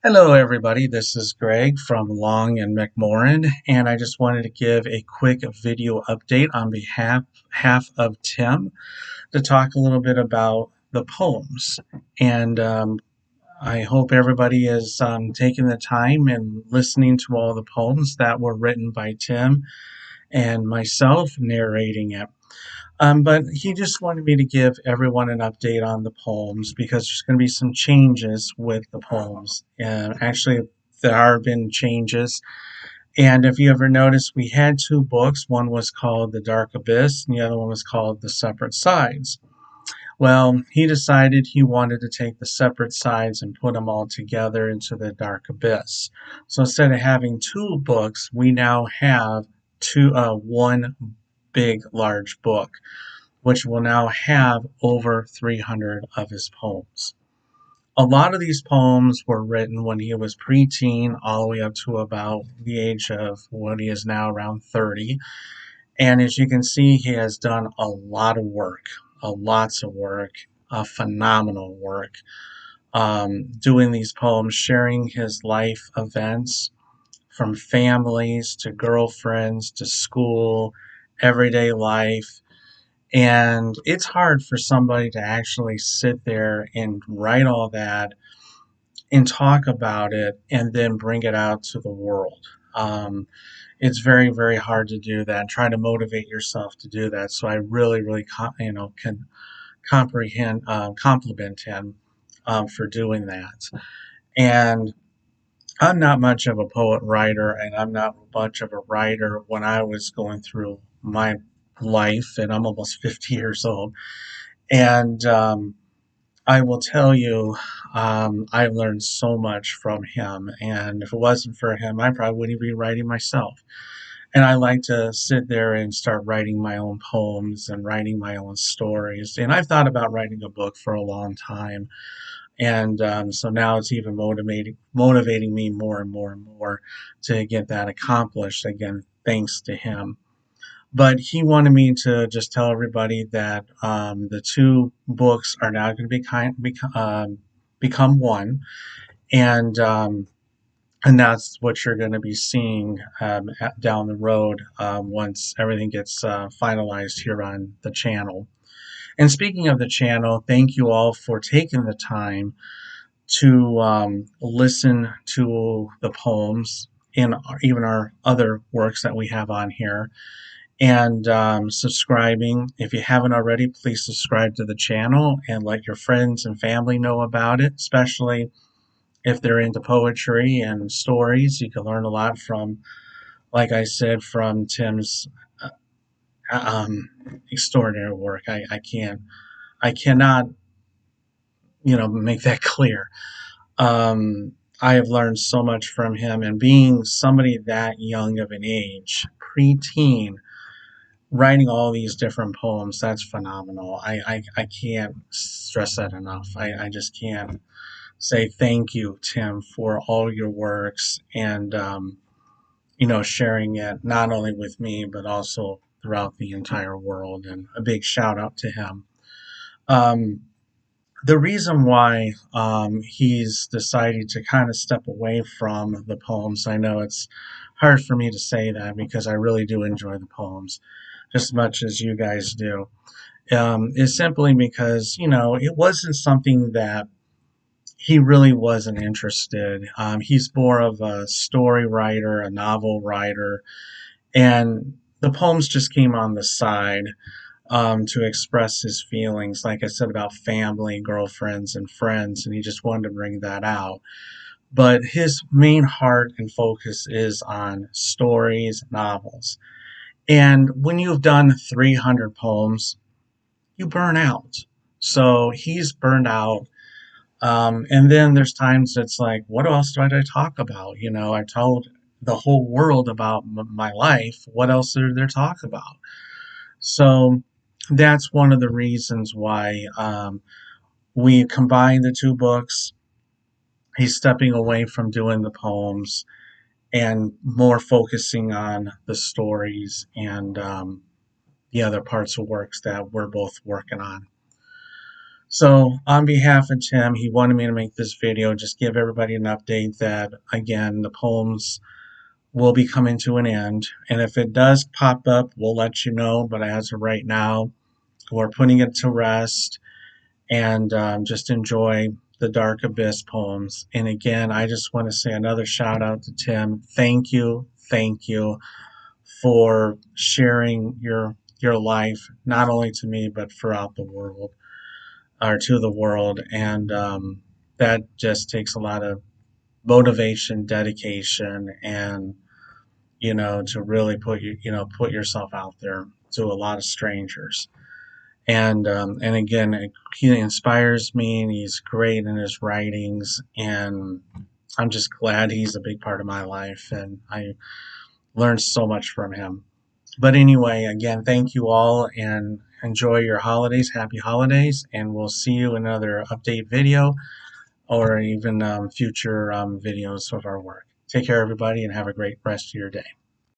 Hello, everybody. This is Greg from Long and McMorran, and I just wanted to give a quick video update on behalf of Tim to talk a little bit about the poems. And I hope everybody is taking the time and listening to all the poems that were written by Tim and myself narrating it. But he just wanted me to give everyone an update on the poems because there's going to be some changes with the poems. And actually, there have been changes. And if you ever noticed, we had two books. One was called The Dark Abyss, and the other one was called The Separate Sides. Well, he decided he wanted to take the separate sides and put them all together into the Dark Abyss. So instead of having two books, we now have one big, large book which will now have over 300 of his poems. A lot of these poems were written when he was preteen, all the way up to about the age of what he is now, around 30. And as you can see, he has done a lot of work, lots of work, phenomenal work, doing these poems, sharing his life events from families to girlfriends to school, everyday life. And it's hard for somebody to actually sit there and write all that and talk about it and then bring it out to the world. It's very, very hard to do that and try to motivate yourself to do that. So I really, really, can compliment him for doing that. And I'm not much of a poet writer, and I'm not much of a writer when I was going through my life, and I'm almost 50 years old. And I will tell you, I've learned so much from him. And if it wasn't for him, I probably wouldn't be writing myself. And I like to sit there and start writing my own poems and writing my own stories. And I've thought about writing a book for a long time. And so now it's even motivating me more and more and more to get that accomplished. Again, thanks to him. But he wanted me to just tell everybody that the two books are now going to become one, and and that's what you're going to be seeing down the road once everything gets finalized here on the channel. And speaking of the channel, thank you all for taking the time to listen to the poems and even our other works that we have on here and subscribing. If you haven't already, please subscribe to the channel and let your friends and family know about it, especially if they're into poetry and stories. You can learn a lot from, like I said, from Tim's uh, um, extraordinary work. I cannot, make that clear. I have learned so much from him, and being somebody that young of an age, preteen, writing all these different poems, that's phenomenal. I can't stress that enough. I just can't say thank you, Tim, for all your works and, sharing it not only with me, but also throughout the entire world. And a big shout out to him. Um, the reason why he's decided to kind of step away from the poems, I know it's hard for me to say that because I really do enjoy the poems just as much as you guys do, is simply because, it wasn't something that he really wasn't interested. He's more of a story writer, a novel writer, and the poems just came on the side to express his feelings, like I said, about family, girlfriends, and friends, and he just wanted to bring that out. But his main heart and focus is on stories, novels. And when you've done 300 poems, you burn out. So he's burned out. And then there's times it's like, what else do I talk about? I told the whole world about my life. What else is there to talk about? So that's one of the reasons why we combined the two books. He's stepping away from doing the poems and more focusing on the stories and the other parts of works that we're both working on. So on behalf of Tim, he wanted me to make this video, just give everybody an update that, again, the poems will be coming to an end. And if it does pop up, we'll let you know. But as of right now, we're putting it to rest and just enjoy the Dark Abyss poems. And again, I just want to say another shout out to Tim. Thank you for sharing your life, not only to me, but throughout the world, or to the world. And that just takes a lot of motivation, dedication, and to really put yourself out there to a lot of strangers. And again, he inspires me, and he's great in his writings, and I'm just glad he's a big part of my life, and I learned so much from him. But anyway, again, thank you all, and enjoy your holidays. Happy holidays, and we'll see you in another update video, or even future videos of our work. Take care, everybody, and have a great rest of your day.